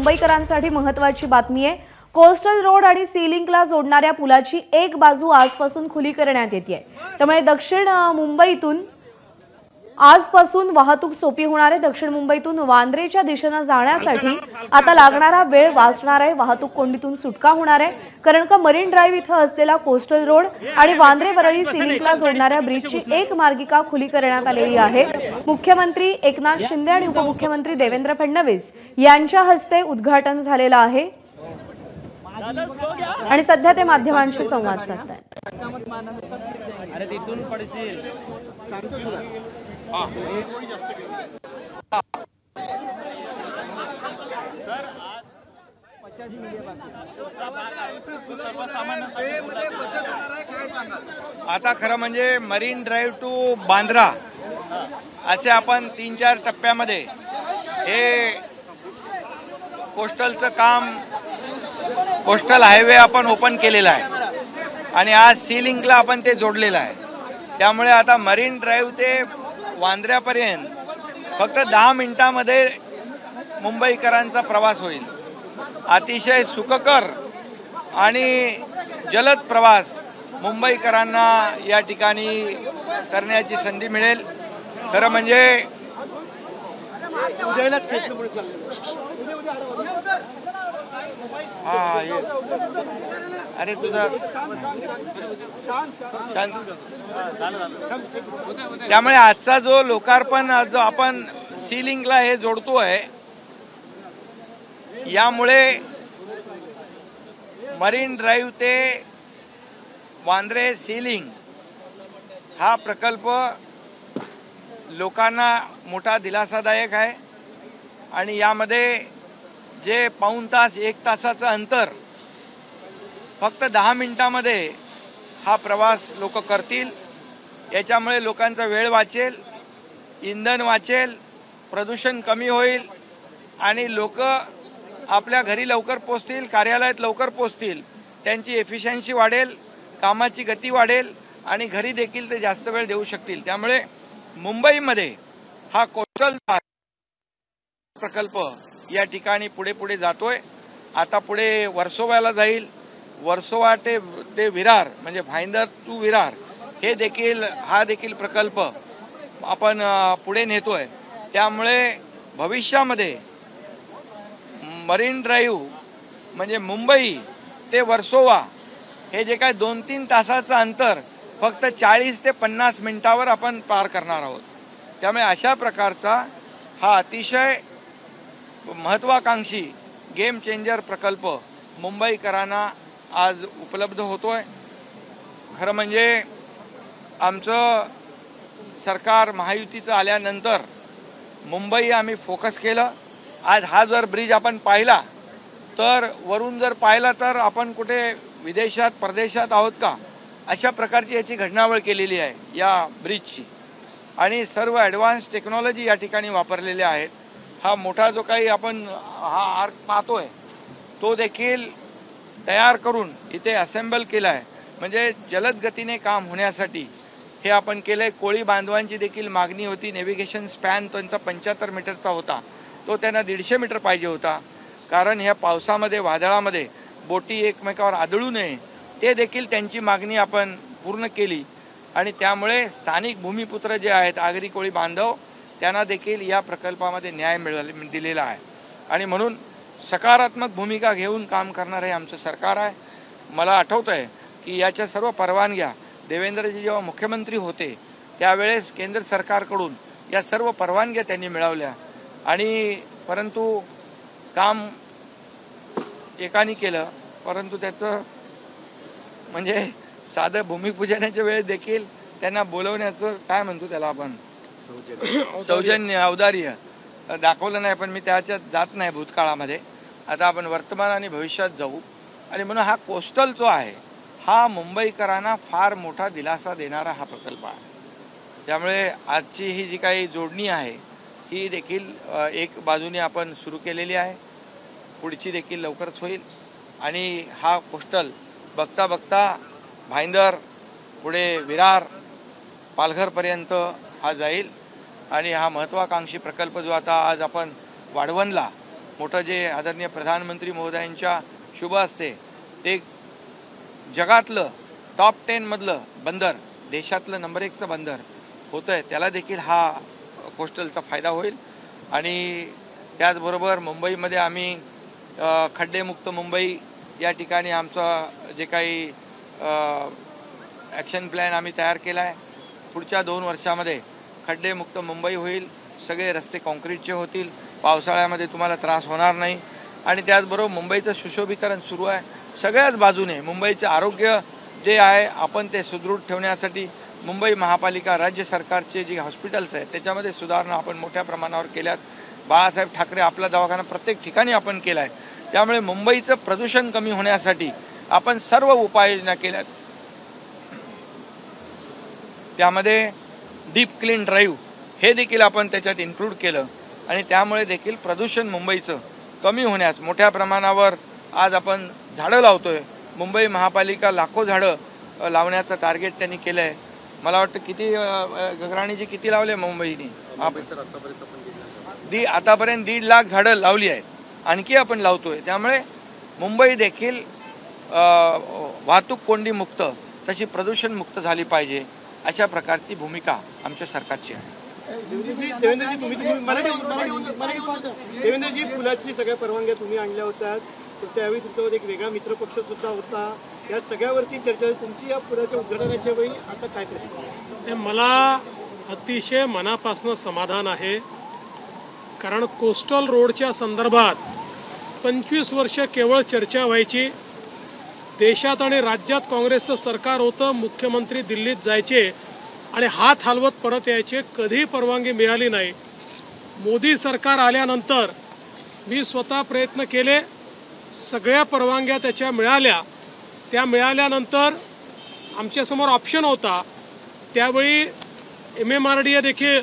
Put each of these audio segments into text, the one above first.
मुंबईकरांसाठी महत्त्वाची बातमी आहे। कोस्टल रोड आणि सी लिंकला जोडणाऱ्या पुलाची एक बाजू आजपासून खुली करण्यात येते। त्यामुळे दक्षिण मुंबईतून आजपासून वाहतूक सोपी होणार आहे। दक्षिण मुंबईतून वांद्रेच्या दिशेने जाण्यासाठी आता लागणारा वेळ वाचणार आहे। वाहतूक कोंडीतून सुटका होणार आहे, कारण का मरीन ड्राइव्ह इथे असलेला कोस्टल रोड आणि वांद्रे वरळी सी लिंकला जोडणाऱ्या ब्रिजची एक मार्गिका खुली करण्यात आलेली आहे। मुख्यमंत्री एकनाथ शिंदे आणि उपमुख्यमंत्री देवेंद्र फडणवीस यांच्या हस्ते उद्घाटन झालेलं आहे आणि सध्या ते माध्यमांशी संवाद साधतात। आता खरं म्हणजे मरीन ड्राइव्ह टू बांद्रा असे आपण 3-4 टप्प्यामध्ये हे कोस्टलचं काम कोस्टल हायवे आपण ओपन केलेला आहे आणि आज सी लिंकला आपण ते जोडलेलं आहे। त्यामुळे आता मरीन ड्राइव्ह ते वांद्र्यापर्यंत फक्त 10 मिनिटांमध्ये मुंबईकरांचा प्रवास होईल। अतिशय सुखकर आणि जलद प्रवास मुंबईकरांना या ठिकाणी करण्याची संधी मिळेल। खरं म्हणजे अरे तुझा त्यामुळे आजचा जो लोकार्पण जो आपण सी लिंकला हे जोडतोय, यामुळे मरीन ड्राइव्ह ते वांद्रे सी लिंक हा प्रकल्प लोकांना मोठा दिलासादायक आहे आणि यामध्ये जे पाऊण तास 1 तासाचं अंतर फक्त 10 मिनिटांमध्ये हा प्रवास लोक करतील। याच्यामुळे लोकांचा वेळ वाचेल, इंधन वाचेल, प्रदूषण कमी होईल आणि लोक आपल्या घरी लवकर पोहोचतील, कार्यालयात लवकर पोहोचतील, त्यांची एफिशियन्सी वाढेल, कामाची गती वाढेल आणि घरी देखील ते जास्त वेळ देऊ शकतील। त्यामुळे मुंबईमध्ये हा कोस्टल प्रकल्प या ठिकाणी पुढे पुढे जातोय। आता पुढे वर्सोवाला जाईल, वर्सोवा ते विरार म्हणजे भाईंदर टू विरार हे देखील हा देखील प्रकल्प आपण पुढे नेतोय। त्यामुळे भविष्यामध्ये मरीन ड्राइव्ह म्हणजे मुंबई ते वर्सोवा हे जे काय 2-3 तासाचं अंतर फक्त 40 ते 50 मिनिटावर आपण पार करणार आहोत। त्यामुळे अशा प्रकारचा हा अतिशय महत्वाकांक्षी गेम चेंजर प्रकल्प मुंबईकरांना आज उपलब्ध होतोय। खरं म्हणजे आमचं सरकार महायुतीचं आल्यानंतर मुंबई आम्ही फोकस केलं। आज हा जर ब्रिज आपण पाहिला तर वरून जर पाहिला तर आपण कुठे विदेशात परदेशात आहोत का अशा प्रकारची याची घडणावळ केलेली आहे या ब्रिजची आणि सर्व ॲडव्हान्स टेक्नॉलॉजी या ठिकाणी वापरलेल्या आहेत। हा मोठा जो काही आपण हा आर्क पाहतोय तो देखील तयार करून इथे असेंबल केला आहे, म्हणजे जलद गतीने काम होण्यासाठी हे आपण केलंय। कोळी बांधवांची देखील मागणी होती, नेव्हिगेशन स्पॅन त्यांचा 75 मीटरचा होता, तो त्यांना 150 मीटर पाहिजे होता, कारण ह्या पावसामध्ये वादळामध्ये बोटी एकमेकावर आदळू नये, ते देखील त्यांची मागणी आपण पूर्ण केली आणि त्यामुळे स्थानिक भूमिपुत्र जे आहेत आगरी कोळी बांधव त्यांना देखील या प्रकल्पामध्ये न्याय दिलेला आहे आणि म्हणून सकारात्मक भूमिका घेऊन काम करणारे आमचं सरकार आहे। मला आठवतंय की याच्या सर्व परवानग्या देवेंद्रजी जेव्हा मुख्यमंत्री होते त्यावेळेस केंद्र सरकारकडून या सर्व परवानग्या त्यांनी मिळवल्या आणि परंतु काम एकाने केलं, परंतु त्याचं म्हणजे साधं भूमिपूजनाच्या वेळेस देखील त्यांना बोलवण्याचं काय म्हणतो त्याला आपण सौजन्य औदार्य दाखवलं नाही। पण मी त्याच्यात जात नाही भूतकाळामध्ये, आता आपण वर्तमान आणि भविष्यात जाऊ आणि म्हणून हा कोस्टल जो आहे हा मुंबईकरांना फार मोठा दिलासा देणारा हा प्रकल्प आहे। त्यामुळे आजची ही जी काही जोडणी आहे ही देखील एक बाजूने आपण सुरू केलेली आहे, पुढची देखील लवकरच होईल आणि हा कोस्टल बघता बघता भाईंदर पुढे विरार पालघरपर्यंत हा जाईल आणि हा महत्त्वाकांक्षी प्रकल्प जो आता आज आपण वाढवणला मोठं जे आदरणीय प्रधानमंत्री महोदयांच्या शुभ हस्ते ते जगातलं टॉप 10 मधलं बंदर, देशातलं नंबर 1चं बंदर होतं आहे, त्याला देखील हा कोस्टलचा फायदा होईल. आणि त्याचबरोबर मुंबईमध्ये आम्ही खड्डेमुक्त मुंबई या ठिकाणी आमचं जे काही ॲक्शन प्लॅन आम्ही तयार केला आहे. पुढच्या 2 वर्षामध्ये खड्डेमुक्त मुंबई होईल, सगळे रस्ते काँक्रीटचे होतील, पावसाळ्यामध्ये तुम्हाला त्रास होणार नाही. आणि त्याचबरोबर मुंबईचं सुशोभीकरण सुरू आहे सगळ्याच बाजूने. मुंबईचं आरोग्य जे आहे आपण ते सुदृढ ठेवण्यासाठी मुंबई महापालिका, राज्य सरकारचे जे हॉस्पिटल्स आहेत त्याच्यामध्ये सुधारणा आपण मोठ्या प्रमाणावर केल्यात. बाळासाहेब ठाकरे आपला दवाखाना प्रत्येक ठिकाणी आपण केला आहे. त्यामुळे मुंबईचं प्रदूषण कमी होण्यासाठी आपण सर्व उपाययोजना केल्यात. त्यामध्ये डीप क्लीन ड्राईव्ह हे देखील आपण त्याच्यात इन्क्लूड केलं आणि त्यामुळे देखील प्रदूषण मुंबईचं कमी होण्यास मोठ्या प्रमाणावर आज आपण झाडं लावतोय. मुंबई महापालिका लाखो झाडं लावण्याचं टार्गेट त्यांनी केलं आहे. मला वाटतं किती गगराणीजी किती लावले मुंबईने? आतापर्यंत 1.5 लाख झाडं लावली आहेत, आणखी आपण लावतोय. त्यामुळे मुंबई देखील वाहतूक कोंडी मुक्त तशी प्रदूषण मुक्त झाली पाहिजे अशा प्रकारची भूमिका आमच्या सरकारची आहे. देवेंद्रजी, पुलाची सगळ्या परवानग्या तुम्ही आणल्या होत्या, त्यावेळी तुमच्यावर एक वेगळा मित्रपक्ष सुद्धा होता. या सगळ्यावरती चर्चा तुमची या पुलाच्या उद्घाटनाच्या वेळी आता काय प्रतिक्रिया? मला अतिशय मनापासून समाधान आहे, कारण कोस्टल रोडच्या संदर्भात 25 वर्ष केवळ चर्चा व्हायची. देशात आणि राज्यात काँग्रेसचं सरकार होतं, मुख्यमंत्री दिल्लीत जायचे आणि हात हलवत परत यायचे, कधीही परवानगी मिळाली नाही. मोदी सरकार आल्यानंतर मी स्वतः प्रयत्न केले, सगळ्या परवानग्या त्याच्या मिळाल्या. त्या मिळाल्यानंतर आमच्यासमोर ऑप्शन होता. त्यावेळी MMRDA देखील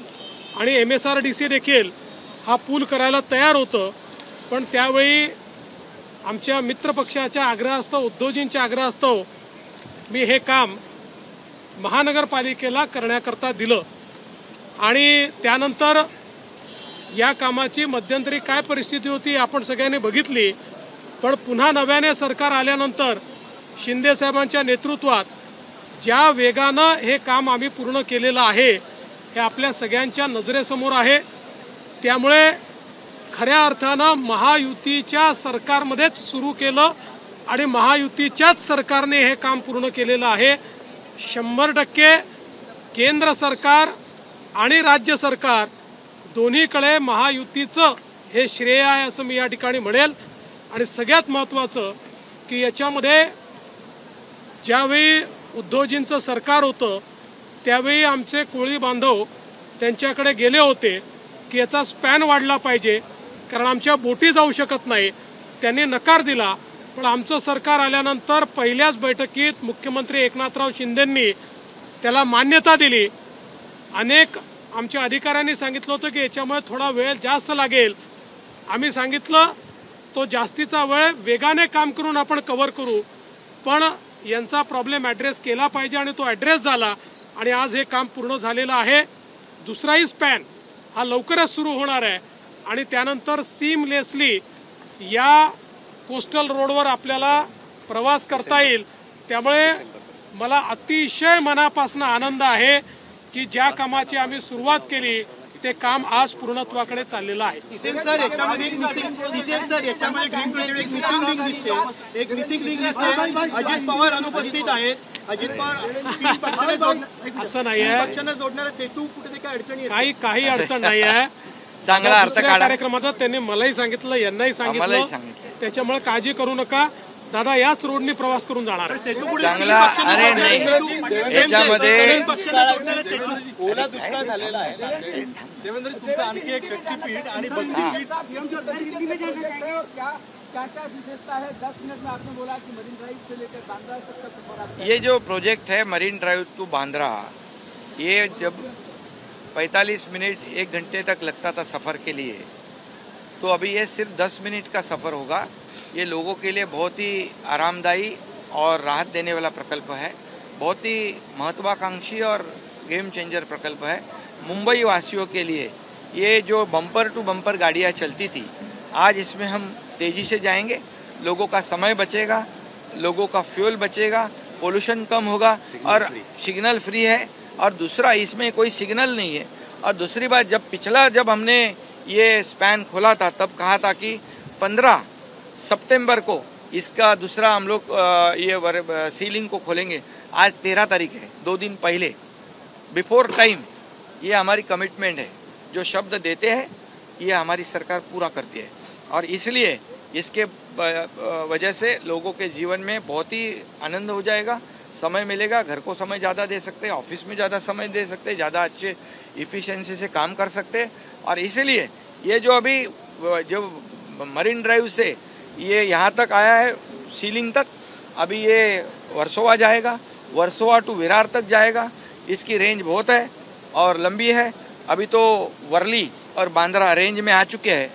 आणि MSRDC देखील हा पूल करायला तयार होतं, पण त्यावेळी आमच्या मित्रपक्षाच्या आग्रहास्तव, उद्धवजींच्या आग्रहास्तव मी हे काम महानगरपालिकेला करण्याकरता दिलं. आणि त्यानंतर या कामाची मध्यंतरी काय परिस्थिती होती आपण सगळ्यांनी बघितली. पण पुन्हा नव्याने सरकार आल्यानंतर शिंदेसाहेबांच्या नेतृत्वात ज्या वेगानं हे काम आम्ही पूर्ण केलेलं आहे हे आपल्या सगळ्यांच्या नजरेसमोर आहे. त्यामुळे खऱ्या अर्थानं महायुतीच्या सरकारमध्येच सुरू केलं आणि महायुतीच्याच सरकारने हे काम पूर्ण केलेलं आहे. 100% केंद्र सरकार आणि राज्य सरकार दोन्हीकडे महायुतीचं हे श्रेय आहे असं मी या ठिकाणी म्हणेल. आणि सगळ्यात महत्त्वाचं की याच्यामध्ये ज्यावेळी उद्धवजींचं सरकार होतं त्यावेळी आमचे कोळी बांधव त्यांच्याकडे गेले होते की याचा स्पॅन वाढला पाहिजे, कारण आमच्या बोटी जाऊ शकत नाही. त्यांनी नकार दिला. पण आमचं सरकार आल्यानंतर पहिल्याच बैठकीत मुख्यमंत्री एकनाथराव शिंदेंनी त्याला मान्यता दिली. अनेक आमच्या अधिकाऱ्यांनी सांगितलं होतं की याच्यामुळे थोडा वेळ जास्त लागेल. आम्ही सांगितलं तो जास्तीचा वेळ वेगाने काम करून आपण कव्हर करू, पण यांचा प्रॉब्लेम ॲड्रेस केला पाहिजे आणि तो ॲड्रेस झाला आणि आज हे काम पूर्ण झालेलं आहे. दुसराही स्पॅन हा लवकरच सुरू होणार आहे आणि त्यानंतर सीमलेसली या कोस्टल रोडवर आपल्याला प्रवास करता येईल. त्यामुळे मला अतिशय मनापासून आनंद आहे की ज्या कामाची आम्ही सुरुवात केली ते काम आज पूर्णत्वाकडे चाललेलं आहे. अजित पवार अनुपस्थित आहेत. अजित पवार असं नाही आहे, पक्षांना जोडणारा सेतू कुठे काही अडचणी काही अडचण नाही आहे. चांगला अर्थ काढा. कार्यक्रमात त्यांनी मलाही सांगितलं, यांनाही सांगितलं. त्याच्यामुळे काळजी करू नका दादा, याच रोडनी प्रवास करून जाणार आहे. चांगला अरे नाही, याच्यामध्ये ओला दुष्काळ झालेला आहे. देवेंद्र, तुमचं आणखी एक शक्तीपीठ आणि भक्तीपीठ ये जो प्रोजेक्ट है मरीन ड्राइव टू बांद्रा, ये जब 45 मिनट 1 घंटे तक लगता था सफ़र के लिए, तो अभी ये सिर्फ 10 मिनट का सफ़र होगा. ये लोगों के लिए बहुत ही आरामदायी और राहत देने वाला प्रकल्प है. बहुत ही महत्वाकांक्षी और गेम चेंजर प्रकल्प है. मुंबई वासियों के लिए ये जो बम्पर टू बम्पर गाड़ियाँ चलती थी आज इसमें हम तेज़ी से जाएंगे, लोगों का समय बचेगा, लोगों का फ्यूल बचेगा, पोल्यूशन कम होगा और सिग्नल फ्री है। और दूसरा, इसमें कोई सिग्नल नहीं है। और दूसरी बात, जब हमने ये स्पैन खोला था तब कहा था कि 15 सितंबर को इसका दूसरा हम लोग ये सीलिंग को खोलेंगे। आज 13 तारीख है, 2 दिन पहले, बिफोर टाइम। ये हमारी कमिटमेंट है, जो शब्द देते हैं ये हमारी सरकार पूरा करती है। और इसलिए इसके वजह से लोगों के जीवन में बहुत ही आनंद हो जाएगा, समय मिलेगा, घर को समय ज़्यादा दे सकते हैं, ऑफिस में ज़्यादा समय दे सकते हैं, ज़्यादा अच्छे इफ़िशिएंसी से काम कर सकते हैं। और इसीलिए ये जो अभी जो मरीन ड्राइव से ये यहाँ तक आया है सीलिंग तक, अभी ये वर्सोवा जाएगा, वर्सोवा टू विरार तक जाएगा। इसकी रेंज बहुत है और लंबी है। अभी तो वर्ली और बांद्रा रेंज में आ चुके हैं।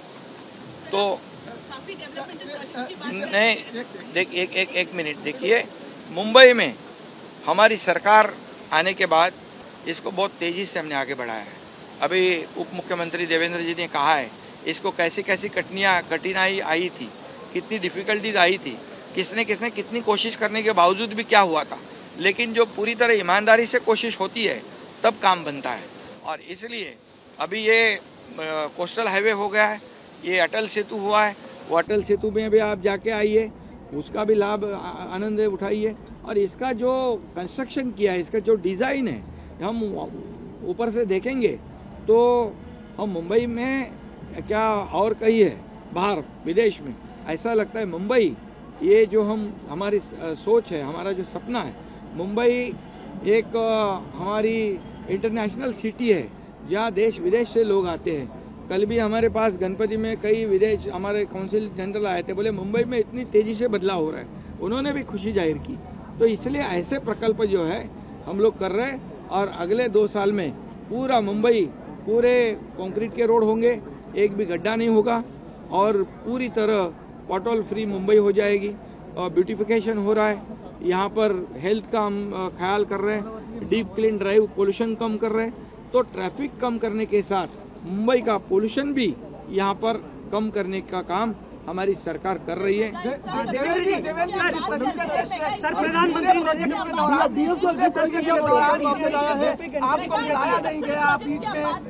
तो नहीं, एक मिनट देखिए, मुंबई में हमारी सरकार आने के बाद इसको बहुत तेज़ी से हमने आगे बढ़ाया है। अभी उप मुख्यमंत्री देवेंद्र जी ने कहा है इसको कैसी कैसी कठिनाई आई थी, कितनी डिफ़िकल्टीज आई थी, किसने कितनी कोशिश करने के बावजूद भी क्या हुआ था। लेकिन जो पूरी तरह ईमानदारी से कोशिश होती है तब काम बनता है। और इसलिए अभी ये कोस्टल हाईवे हो गया है, ये अटल सेतु हुआ है, वो अटल सेतु में भी आप जाके आइए, उसका भी लाभ आनंद उठाइए। और इसका जो कंस्ट्रक्शन किया है, इसका जो डिज़ाइन है, हम ऊपर से देखेंगे तो हम मुंबई में क्या और कहीं है, बाहर विदेश में ऐसा लगता है। मुंबई ये जो हमारी सोच है, हमारा जो सपना है, मुंबई एक हमारी इंटरनेशनल सिटी है जहाँ देश विदेश से लोग आते हैं। कल भी हमारे पास गणपति में कई विदेश हमारे काउंसिल जनरल आए थे, बोले मुंबई में इतनी तेज़ी से बदलाव हो रहा है, उन्होंने भी खुशी जाहिर की। तो इसलिए ऐसे प्रकल्प जो है हम लोग कर रहे हैं। और अगले 2 साल में पूरा मुंबई पूरे कंक्रीट के रोड होंगे, एक भी गड्ढा नहीं होगा और पूरी तरह पॉटहोल फ्री मुंबई हो जाएगी। और ब्यूटिफिकेशन हो रहा है, यहाँ पर हेल्थ का हम ख्याल कर रहे हैं, डीप क्लीन ड्राइव, पोल्यूशन कम कर रहे हैं। तो ट्रैफिक कम करने के साथ मुंबई का पोल्यूशन भी यहाँ पर कम करने का काम हमारी सरकार कर रही है।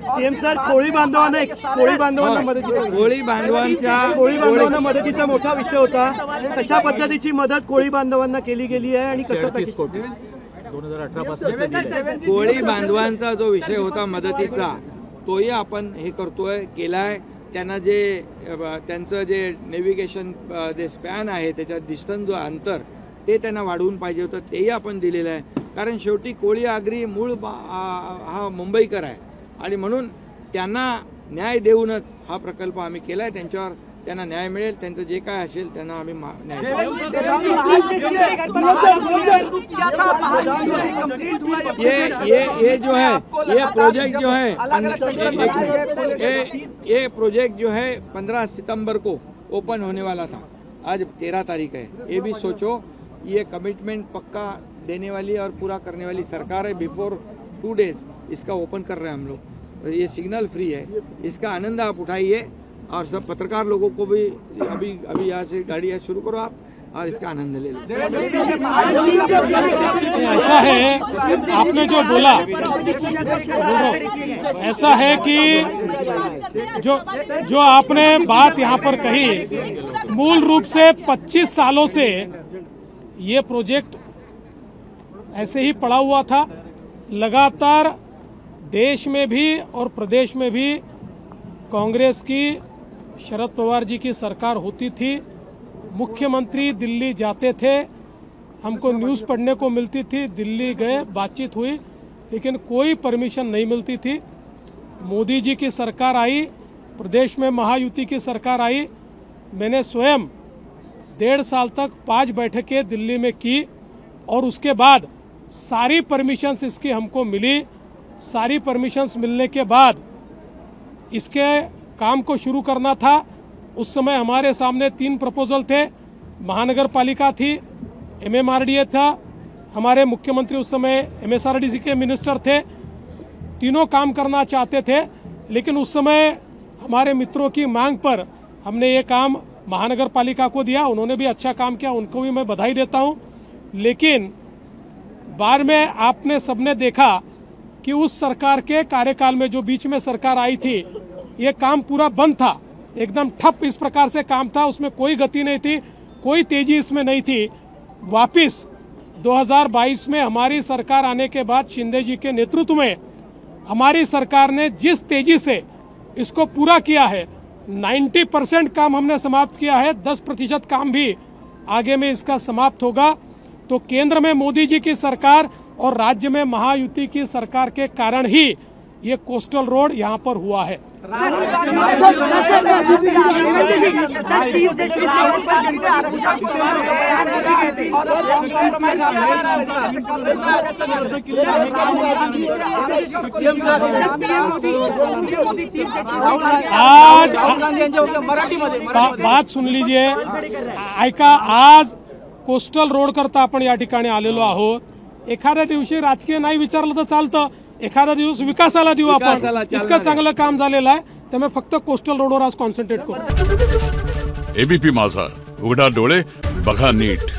सीएम सर, कोळी बांधवांना मदतीचा मोठा विषय होता। कशा पद्धतीची मदत कोळी बांधवांना केली गेली आहे आणि कसं 2018 कोळी बांधवांचा जो विषय होता मदतीचा, तोही आपण हे करतोय, केलाय। त्यांना त्यांचं जे नेव्हिगेशन जे स्पॅन आहे, त्याच्या डिस्टन्स जो अंतर ते त्यांना वाढवून पाहिजे होतं, तेही आपण दिलेलं आहे। कारण शेवटी कोळी आगरी मूळ हा मुंबईकर आहे आणि म्हणून त्यांना न्याय देऊनच हा प्रकल्प आम्ही केलाय। त्यांना न्याय मिळेल, त्यांचं जे काय असेल त्यांना आम्ही न्याय देऊ। ये जो है, ये प्रोजेक्ट जो है, ये प्रोजेक्ट जो है 15 सितंबर को ओपन होने वाला था, आज 13 तारीख है। ये भी सोचो, ये कमिटमेंट पक्का देने वाली और पूरा करने वाली सरकार है। बिफोर 2 डेज इसका ओपन कर रहे हैं हम लोग। ये सिग्नल फ्री है, इसका आनंद आप उठाइए। और सब पत्रकार लोगों को भी अभी यहाँ से गाड़ियाँ शुरू करो आप और इसका आनंद ले लो। ऐसा है, आपने जो बोला, ऐसा है कि जो आपने बात यहाँ पर कही, मूल रूप से 25 सालों से ये प्रोजेक्ट ऐसे ही पड़ा हुआ था। लगातार देश में भी और प्रदेश में भी कांग्रेस की, शरद पवार जी की सरकार होती थी। मुख्यमंत्री दिल्ली जाते थे, हमको न्यूज़ पढ़ने को मिलती थी, दिल्ली गए, बातचीत हुई, लेकिन कोई परमिशन नहीं मिलती थी। मोदी जी की सरकार आई, प्रदेश में महायुति की सरकार आई, मैंने स्वयं 1.5 साल तक 5 बैठकें दिल्ली में की और उसके बाद सारी परमिशंस इसकी हमको मिली। सारी परमिशंस मिलने के बाद इसके काम को शुरू करना था। उस समय हमारे सामने 3 प्रपोजल थे। महानगर पालिका थी, MMRDA था, हमारे मुख्यमंत्री उस समय MSRDC के मिनिस्टर थे। तीनों काम करना चाहते थे, लेकिन उस समय हमारे मित्रों की मांग पर हमने ये काम महानगर पालिका को दिया, उन्होंने भी अच्छा काम किया, उनको भी मैं बधाई देता हूँ। लेकिन बाद में आपने सबने देखा कि उस सरकार के कार्यकाल में जो बीच में सरकार आई थी, ये काम पूरा बंद था, एकदम ठप इस प्रकार से काम था, उसमें कोई गति नहीं थी, कोई तेजी इसमें नहीं थी। वापिस 2022 में हमारी सरकार आने के बाद शिंदे जी के नेतृत्व में हमारी सरकार ने जिस तेजी से इसको पूरा किया है, 90% काम हमने समाप्त किया है, 10% काम भी आगे में इसका समाप्त होगा। तो केंद्र में मोदी जी की सरकार और राज्य में महायुति की सरकार के कारण ही ये कोस्टल रोड यहाँ पर हुआ है। आज बात सुन लीजिए, ऐका, आज कोस्टल रोड करता आपण या ठिकाणी आलेलो आहोत। एखाद्या दिवशी राजकीय नाही विचारलं तर चालतं, एखादा दिवस विकासाला देऊ आपण, इतकं चांगलं काम झालेलं आहे, त्यामुळे फक्त कोस्टल रोडवर आज कॉन्सन्ट्रेट करू। एबीपी माझा, उघडा डोळे बघा नीट।